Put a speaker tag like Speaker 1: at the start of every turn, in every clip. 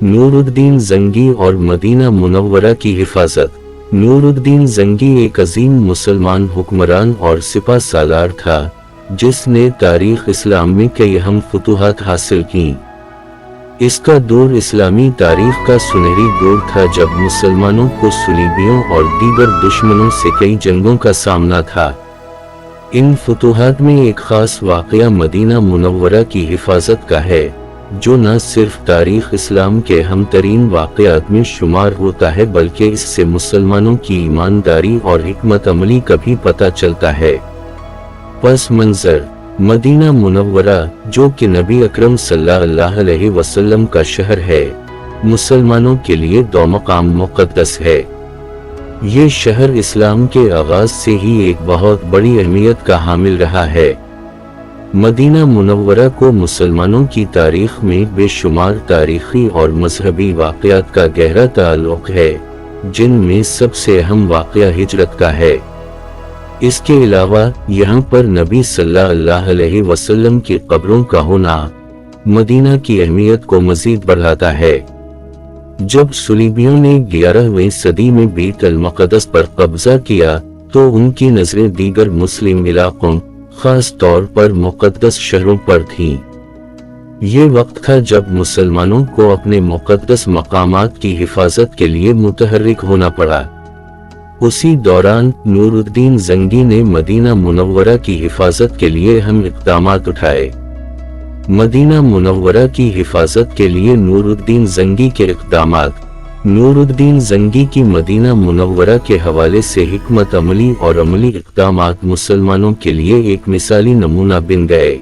Speaker 1: नूरुद्दीन जंगी और Medina Munawwara की हिफाजत। नूरुद्दीन जंगी एक अजीम मुसलमान हुक्मरान और सिपा सालार था जिसने तारीख इस्लाम में कई अहम फतूहात हासिल की। इसका दौर इस्लामी तारीख का सुनहरी दौर था जब मुसलमानों को सलीबियों और दीगर दुश्मनों से कई जंगों का सामना था। इन फतूहात में एक खास वाक़या मदीना मुनव्वरा की हिफाजत का है जो न सिर्फ तारीख इस्लाम के अहम तरीन वाक़यात में शुमार होता है बल्कि इससे मुसलमानों की ईमानदारी और हिकमत अमली का भी पता चलता है। पस मंज़र मदीना मुनव्वरा जो कि नबी अकरम सल्लल्लाहु अलैहि वसल्लम का शहर है, मुसलमानों के लिए दो मकाम मुक़द्दस है। ये शहर इस्लाम के आगाज से ही एक बहुत बड़ी अहमियत का हामिल रहा है। मदीना मुनव्वरा को मुसलमानों की तारीख में बेशुमार तारीखी और मजहबी वाक़यात का गहरा ताल्लुक़ है, जिनमें सबसे अहम वाक़या हिजरत का है। इसके अलावा यहाँ पर नबी सल्लल्लाहु अलैहि वसल्लम की कब्रों का होना मदीना की अहमियत को मज़ीद बढ़ाता है। जब सलीबियों ने 11वीं सदी में बैत अल मक़दस पर कब्जा किया तो उनकी नज़रें दीगर मुस्लिम इलाकों, खास तौर पर मुक़द्दस शहरों पर थीं। ये वक्त था जब मुसलमानों को अपने मुक़द्दस मकामात की हिफाजत के लिए मुतहर्रिक होना पड़ा। उसी दौरान नूरुद्दीन जंगी ने मदीना मुनव्वरा की हिफाजत के लिए अहम इक़दामात उठाए। मदीना मुनव्वरा की हिफाजत के लिए नूरुद्दीन जंगी के इक़दामात। नूरुद्दीन जंगी की मदीना मुनव्वरा के हवाले से हिकमत अमली और अमली इक़दामात मुसलमानों के लिए एक मिसाली नमूना बन गए।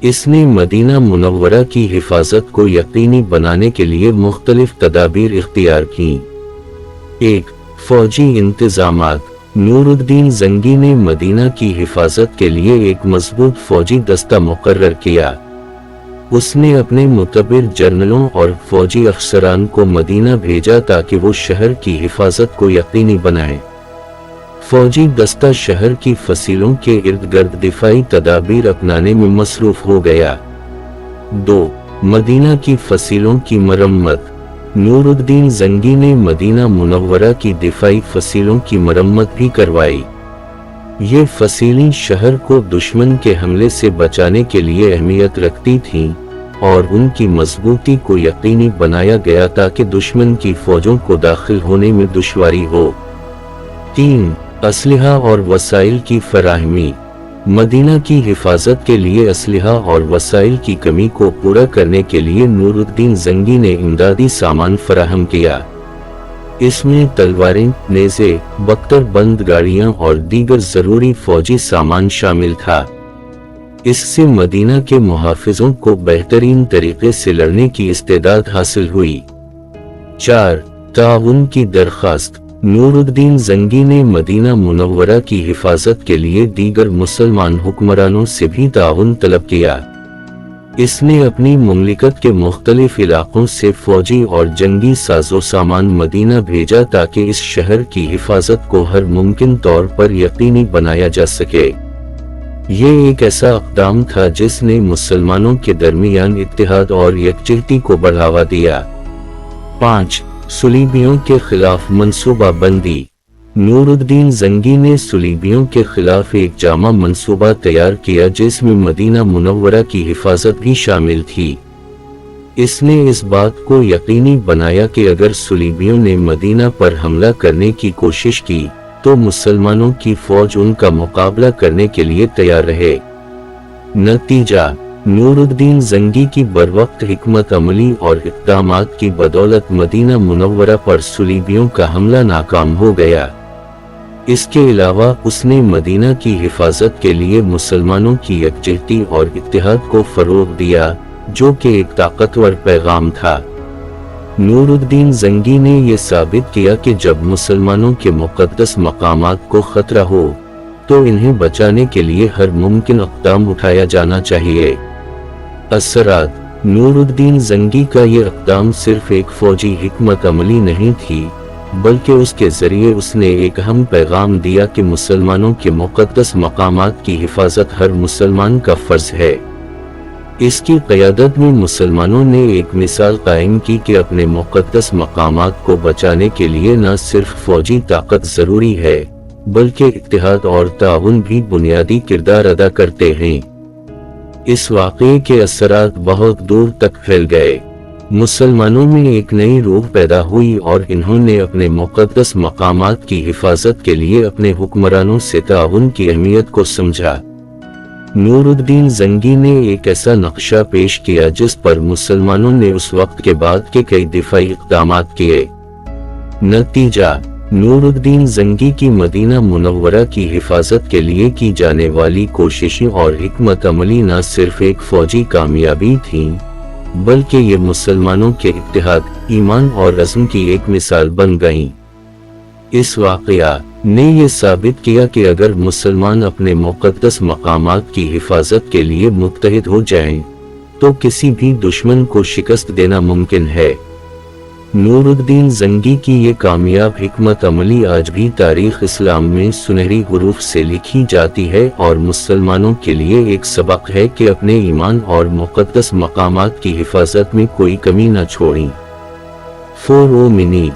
Speaker 1: इसने मदीना मुनव्वरा की हिफाजत को यकीनी बनाने के लिए मुख्तलिफ तदाबीर इख्तियार की। 1. फौजी इंतजामात। नूरुद्दीन जंगी ने मदीना की हिफाजत के लिए एक मजबूत फौजी दस्ता मुकर्रर किया। उसने अपने मुतबिर जर्नलों और फौजी अफसरान को मदीना भेजा ताकि वो शहर की हिफाजत को यकीनी बनाए। फौजी दस्ता शहर की फसीलों के इर्द गिर्द दिफाई तदाबीर अपनाने में मसरूफ हो गया। 2. मदीना की फसीलों की मरम्मत। नूरुद्दीन जंगी ने मदीना मुनव्वरा की दिफाई फसीलों की मरम्मत भी करवाई। ये फसीलें शहर को दुश्मन के हमले से बचाने के लिए अहमियत रखती थीं और उनकी मजबूती को यकीनी बनाया गया ताकि दुश्मन की फौजों को दाखिल होने में दुश्वारी हो। 3. असलहा और वसाइल की फराहमी। मदीना की हिफाजत के लिए असलहा और वसाइल की कमी को पूरा करने के लिए नूरुद्दीन जंगी ने इमदादी सामान फराहम किया। इसमें तलवारें, नेज़े, बख्तर बंद गाड़ियां और दीगर ज़रूरी फौजी सामान शामिल था। इससे मदीना के मुहाफिजों को बेहतरीन तरीके से लड़ने की इस्तेदाद हासिल हुई। 4. ताउन की दरख्वास्त। नूरुद्दीन जंगी ने मदीना मुनव्वरा की हिफाजत के लिए दीगर मुसलमान हुक्मरानों से भी ताउन तलब किया। इसने अपनी मुमलिकत के मुख्तलिफ इलाकों से फौजी और जंगी साजो सामान मदीना भेजा ताकि इस शहर की हिफाजत को हर मुमकिन तौर पर यकीनी बनाया जा सके। ये एक ऐसा इक़दाम था जिसने मुसलमानों के दरमियान इत्तेहाद और यकजहती को बढ़ावा दिया। 5. सलीबियों के खिलाफ मंसूबा बंदी। नूरुद्दीन जंगी ने सलीबियों के खिलाफ एक जामा मंसूबा तैयार किया जिसमें मदीना मुनव्वरा की हिफाजत भी शामिल थी। इसने इस बात को यकीनी बनाया कि अगर सलीबियों ने मदीना पर हमला करने की कोशिश की तो मुसलमानों की फौज उनका मुकाबला करने के लिए तैयार रहे। नतीजा, नूरुद्दीन जंगी की बरवक्त हिकमत अमली और इक़दामात की बदौलत मदीना मुनव्वरा पर सलीबियों का हमला नाकाम हो गया। इसके अलावा उसने मदीना की हिफाजत के लिए मुसलमानों की यकजहती और इत्तेहाद को फरोग दिया जो कि एक ताकतवर पैगाम था। नूरुद्दीन जंगी ने यह साबित किया कि जब मुसलमानों के मुक़द्दस मकामात को खतरा हो तो इन्हें बचाने के लिए हर मुमकिन इक़दाम उठाया जाना चाहिए। असरात। नूरुद्दीन जंगी का ये इक़दाम सिर्फ एक फौजी हिकमत अमली नहीं थी बल्कि उसके जरिए उसने एक अहम पैगाम दिया कि मुसलमानों के मुक़द्दस मकामात की हिफाजत हर मुसलमान का फ़र्ज है। اس کی قیادت میں مسلمانوں نے ایک مثال قائم کی کہ اپنے مقدس مقامات کو بچانے کے لیے نہ صرف فوجی طاقت ضروری ہے بلکہ اتحاد اور تعاون بھی بنیادی کردار ادا کرتے ہیں۔ اس واقعے کے اثرات بہت دور تک پھیل گئے۔ مسلمانوں میں ایک نئی روح پیدا ہوئی اور انہوں نے اپنے مقدس مقامات کی حفاظت کے لیے اپنے حکمرانوں سے تعاون کی اہمیت کو سمجھا۔ نور الدین زنگی نے ایک ایسا نقشہ پیش کیا جس پر مسلمانوں نے اس وقت کے بعد کے کئی دفاعی اقدامات کیے۔ نتیجہ: نور الدین زنگی کی مدینہ منورہ کی حفاظت کے لیے کی جانے والی کوششیں اور حکمت عملی نہ صرف ایک فوجی کامیابی تھیں بلکہ یہ مسلمانوں کے اتحاد، ایمان اور عزم کی ایک مثال بن گئیں۔ اس واقعہ نے یہ ثابت کیا کہ اگر مسلمان اپنے مقدس مقامات کی حفاظت کے لیے متحد ہو جائیں تو کسی بھی دشمن کو شکست دینا ممکن ہے۔ نور الدین زنگی کی یہ کامیاب حکمت عملی آج بھی تاریخ اسلام میں سنہری حروف سے لکھی جاتی ہے اور مسلمانوں کے لیے ایک سبق ہے کہ اپنے ایمان اور مقدس مقامات کی حفاظت میں کوئی کمی نہ چھوڑیں۔ 4 منی